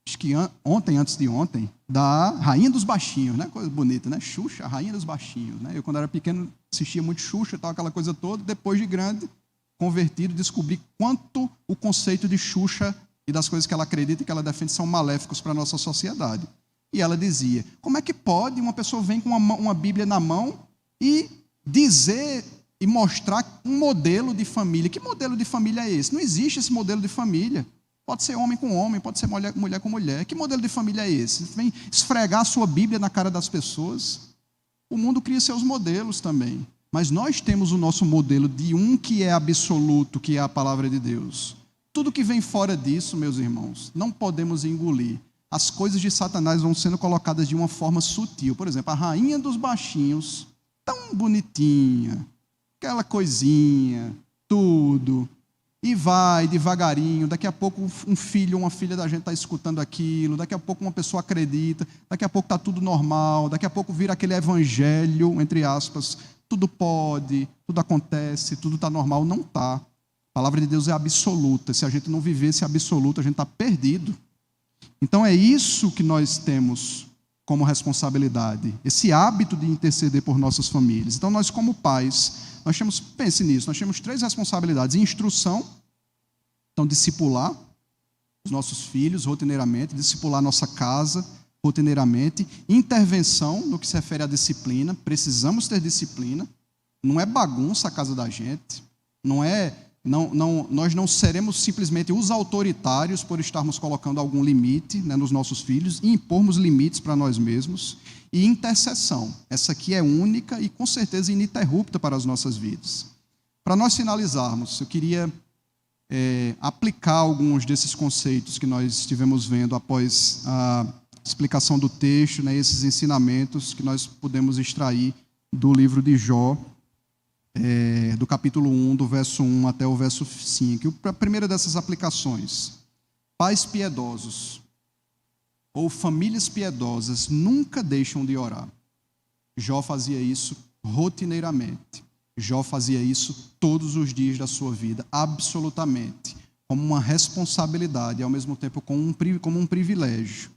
acho que ontem, antes de ontem, da Rainha dos Baixinhos, né? Coisa bonita, né? Xuxa, a Rainha dos Baixinhos. Né? Eu, quando era pequeno, assistia muito Xuxa, tal, aquela coisa toda. Depois de grande, convertido, descobri quanto o conceito de Xuxa e das coisas que ela acredita e que ela defende são maléficos para a nossa sociedade. E ela dizia, como é que pode uma pessoa vir com uma Bíblia na mão e dizer e mostrar um modelo de família? Que modelo de família é esse? Não existe esse modelo de família. Pode ser homem com homem, pode ser mulher com mulher. Que modelo de família é esse? Vem esfregar a sua Bíblia na cara das pessoas. O mundo cria seus modelos também. Mas nós temos o nosso modelo de um que é absoluto, que é a palavra de Deus. Tudo que vem fora disso, meus irmãos, não podemos engolir. As coisas de Satanás vão sendo colocadas de uma forma sutil. Por exemplo, a Rainha dos Baixinhos, tão bonitinha, aquela coisinha, tudo. E vai devagarinho, daqui a pouco um filho ou uma filha da gente está escutando aquilo, daqui a pouco uma pessoa acredita, daqui a pouco está tudo normal, daqui a pouco vira aquele evangelho, entre aspas, tudo pode, tudo acontece, tudo está normal. Não está. A palavra de Deus é absoluta. Se a gente não viver esse absoluto, a gente está perdido. Então é isso que nós temos como responsabilidade, esse hábito de interceder por nossas famílias. Então nós como pais, pense nisso, nós temos 3 responsabilidades: instrução, então discipular os nossos filhos rotineiramente, discipular nossa casa rotineiramente, intervenção no que se refere à disciplina, precisamos ter disciplina, não é bagunça a casa da gente, nós não seremos simplesmente os autoritários por estarmos colocando algum limite, né, nos nossos filhos e impormos limites para nós mesmos. E intercessão, essa aqui é única e com certeza ininterrupta para as nossas vidas. Para nós finalizarmos, eu queria aplicar alguns desses conceitos que nós estivemos vendo após a explicação do texto, né, esses ensinamentos que nós pudemos extrair do livro de Jó, do capítulo 1, do verso 1 até o verso 5. A primeira dessas aplicações: pais piedosos ou famílias piedosas nunca deixam de orar. Jó fazia isso rotineiramente. Jó fazia isso todos os dias da sua vida, absolutamente, como uma responsabilidade e ao mesmo tempo como um privilégio.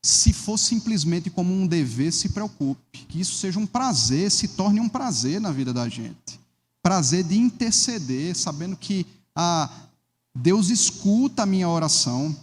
Se for simplesmente como um dever, se preocupe, que isso seja um prazer, se torne um prazer na vida da gente. Prazer de interceder, sabendo que Deus escuta a minha oração.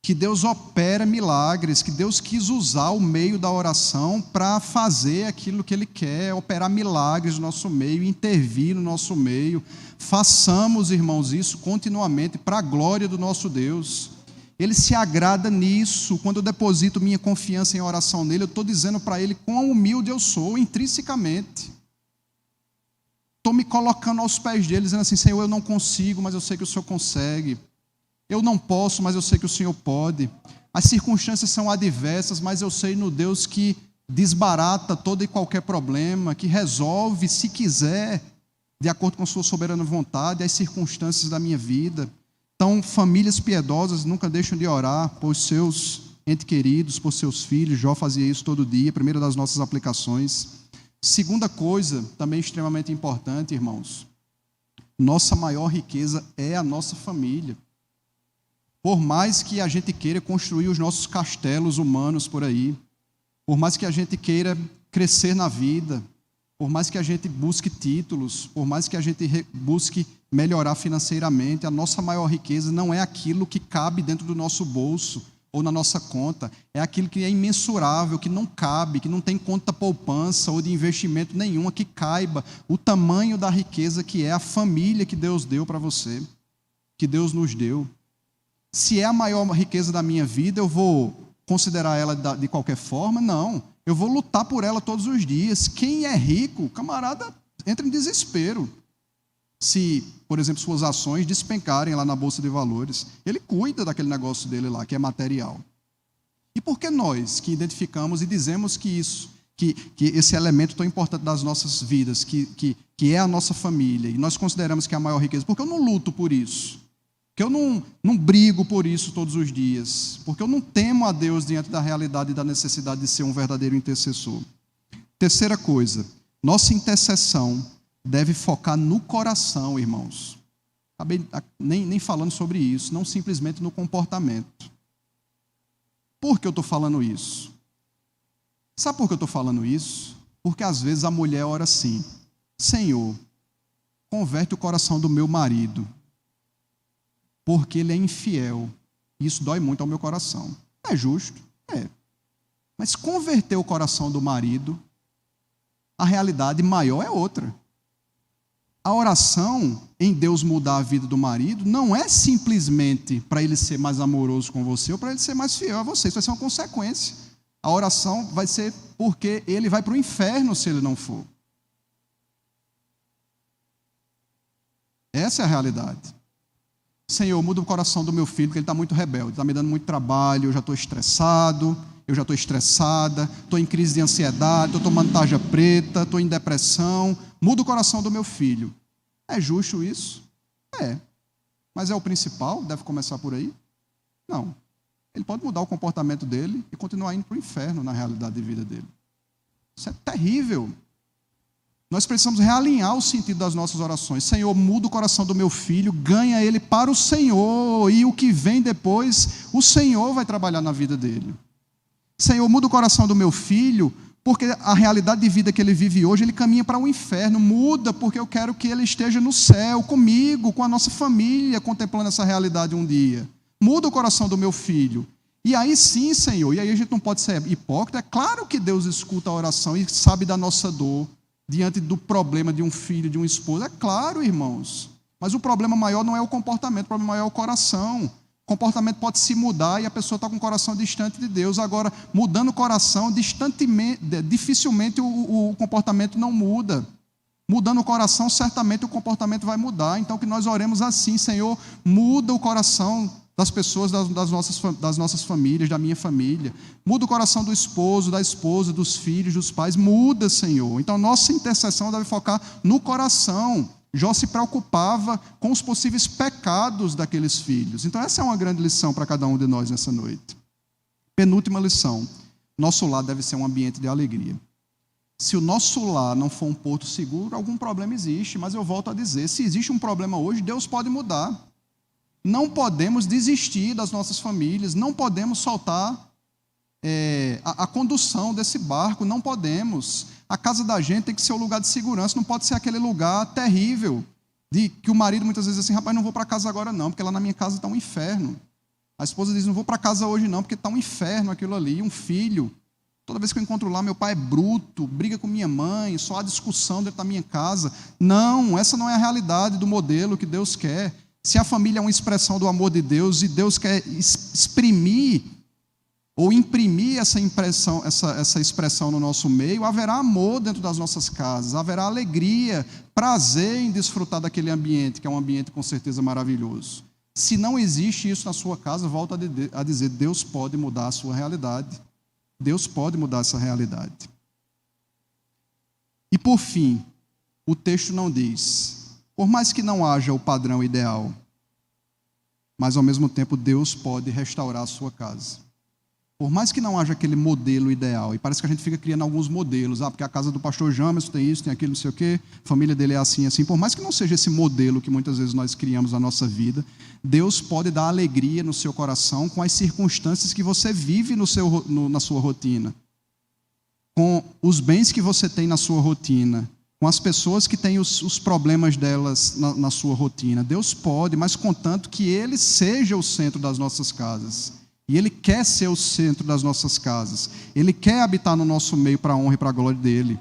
que Deus opera milagres, que Deus quis usar o meio da oração para fazer aquilo que Ele quer, operar milagres no nosso meio, intervir no nosso meio. Façamos, irmãos, isso continuamente para a glória do nosso Deus. Ele se agrada nisso. Quando eu deposito minha confiança em oração nele, eu estou dizendo para Ele quão humilde eu sou, intrinsecamente. Estou me colocando aos pés dele, dizendo assim: Senhor, eu não consigo, mas eu sei que o Senhor consegue. Eu não posso, mas eu sei que o Senhor pode. As circunstâncias são adversas, mas eu sei no Deus que desbarata todo e qualquer problema, que resolve, se quiser, de acordo com a sua soberana vontade, as circunstâncias da minha vida. Então, famílias piedosas nunca deixam de orar por seus entes queridos, por seus filhos. Jó fazia isso todo dia, primeira das nossas aplicações. Segunda coisa, também extremamente importante, irmãos, nossa maior riqueza é a nossa família. Por mais que a gente queira construir os nossos castelos humanos por aí, por mais que a gente queira crescer na vida, por mais que a gente busque títulos, por mais que a gente busque melhorar financeiramente, a nossa maior riqueza não é aquilo que cabe dentro do nosso bolso ou na nossa conta, é aquilo que é imensurável, que não cabe, que não tem conta poupança ou de investimento nenhuma que caiba o tamanho da riqueza que é a família que Deus deu para você, que Deus nos deu. Se é a maior riqueza da minha vida, eu vou considerar ela de qualquer forma? Não. Eu vou lutar por ela todos os dias. Quem é rico, camarada, entra em desespero. Se, por exemplo, suas ações despencarem lá na Bolsa de Valores, ele cuida daquele negócio dele lá, que é material. E por que nós, que identificamos e dizemos que esse elemento tão importante das nossas vidas, que é a nossa família, e nós consideramos que é a maior riqueza, por que eu não luto por isso? Porque eu não brigo por isso todos os dias, porque eu não temo a Deus diante da realidade e da necessidade de ser um verdadeiro intercessor. Terceira coisa, nossa intercessão deve focar no coração, irmãos. Acabei nem falando sobre isso, não simplesmente no comportamento. Por que eu estou falando isso? Sabe por que eu estou falando isso? Porque às vezes a mulher ora assim: Senhor, converte o coração do meu marido, porque ele é infiel. Isso dói muito ao meu coração. É justo? É. Mas converter o coração do marido, a realidade maior é outra. A oração em Deus mudar a vida do marido não é simplesmente para ele ser mais amoroso com você ou para ele ser mais fiel a você. Isso vai ser uma consequência. A oração vai ser porque ele vai para o inferno se ele não for. Essa é a realidade. Senhor, muda o coração do meu filho, porque ele está muito rebelde, está me dando muito trabalho, eu já estou estressado, eu já estou estressada, estou em crise de ansiedade, estou tomando tarja preta, estou em depressão. Muda o coração do meu filho. É justo isso? É. Mas é o principal? Deve começar por aí? Não. Ele pode mudar o comportamento dele e continuar indo para o inferno na realidade de vida dele. Isso é terrível. Nós precisamos realinhar o sentido das nossas orações. Senhor, muda o coração do meu filho, ganha ele para o Senhor, e o que vem depois, o Senhor vai trabalhar na vida dele. Senhor, muda o coração do meu filho, porque a realidade de vida que ele vive hoje, ele caminha para o inferno. Muda, porque eu quero que ele esteja no céu, comigo, com a nossa família, contemplando essa realidade um dia. Muda o coração do meu filho. E aí sim, Senhor, e aí a gente não pode ser hipócrita. É claro que Deus escuta a oração e sabe da nossa dor diante do problema de um filho, de um esposo. É claro, irmãos. Mas o problema maior não é o comportamento, o problema maior é o coração. O comportamento pode se mudar e a pessoa está com o coração distante de Deus. Agora, mudando o coração, dificilmente o comportamento não muda. Mudando o coração, certamente o comportamento vai mudar. Então, que nós oremos assim: Senhor, muda o coração das pessoas, das nossas famílias, da minha família. Muda o coração do esposo, da esposa, dos filhos, dos pais. Muda, Senhor. Então, nossa intercessão deve focar no coração. Jó se preocupava com os possíveis pecados daqueles filhos. Então, essa é uma grande lição para cada um de nós nessa noite. Penúltima lição: nosso lar deve ser um ambiente de alegria. Se o nosso lar não for um porto seguro, algum problema existe. Mas eu volto a dizer, se existe um problema hoje, Deus pode mudar. Não podemos desistir das nossas famílias, não podemos soltar a condução desse barco, não podemos. A casa da gente tem que ser o lugar de segurança, não pode ser aquele lugar terrível, de que o marido muitas vezes diz assim: rapaz, não vou para casa agora não, porque lá na minha casa está um inferno. A esposa diz, não vou para casa hoje não, porque está um inferno aquilo ali. E um filho, toda vez que eu encontro lá, meu pai é bruto, briga com minha mãe, só há discussão dentro da minha casa. Não, essa não é a realidade do modelo que Deus quer. Se a família é uma expressão do amor de Deus e Deus quer exprimir ou imprimir essa expressão no nosso meio, haverá amor dentro das nossas casas, haverá alegria, prazer em desfrutar daquele ambiente, que é um ambiente com certeza maravilhoso. Se não existe isso na sua casa, volto a dizer, Deus pode mudar a sua realidade. Deus pode mudar essa realidade. E por fim, o texto não diz, por mais que não haja o padrão ideal, mas ao mesmo tempo Deus pode restaurar a sua casa. Por mais que não haja aquele modelo ideal, e parece que a gente fica criando alguns modelos, porque a casa do pastor Jamerson tem isso, tem aquilo, não sei o quê, a família dele é assim, assim. Por mais que não seja esse modelo que muitas vezes nós criamos na nossa vida, Deus pode dar alegria no seu coração com as circunstâncias que você vive na sua rotina, com os bens que você tem na sua rotina, com as pessoas que têm os problemas delas na sua rotina. Deus pode, mas contanto que Ele seja o centro das nossas casas. E Ele quer ser o centro das nossas casas. Ele quer habitar no nosso meio para a honra e para a glória dEle.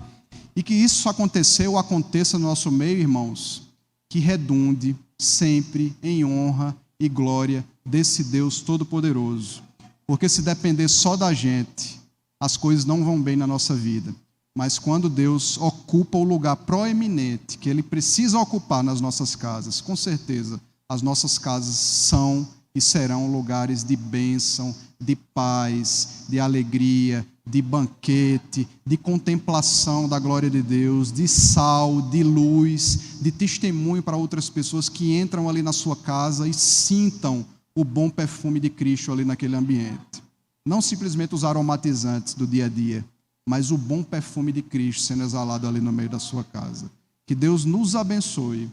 E que isso aconteça no nosso meio, irmãos, que redunde sempre em honra e glória desse Deus Todo-Poderoso. Porque se depender só da gente, as coisas não vão bem na nossa vida. Mas quando Deus ocupa o lugar proeminente que Ele precisa ocupar nas nossas casas, com certeza, as nossas casas são e serão lugares de bênção, de paz, de alegria, de banquete, de contemplação da glória de Deus, de sal, de luz, de testemunho para outras pessoas que entram ali na sua casa e sintam o bom perfume de Cristo ali naquele ambiente. Não simplesmente os aromatizantes do dia a dia, mas o bom perfume de Cristo sendo exalado ali no meio da sua casa. Que Deus nos abençoe,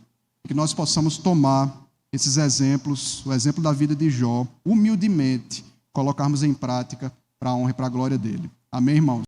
que nós possamos tomar esses exemplos, o exemplo da vida de Jó, humildemente, colocarmos em prática para a honra e para a glória dele. Amém, irmãos?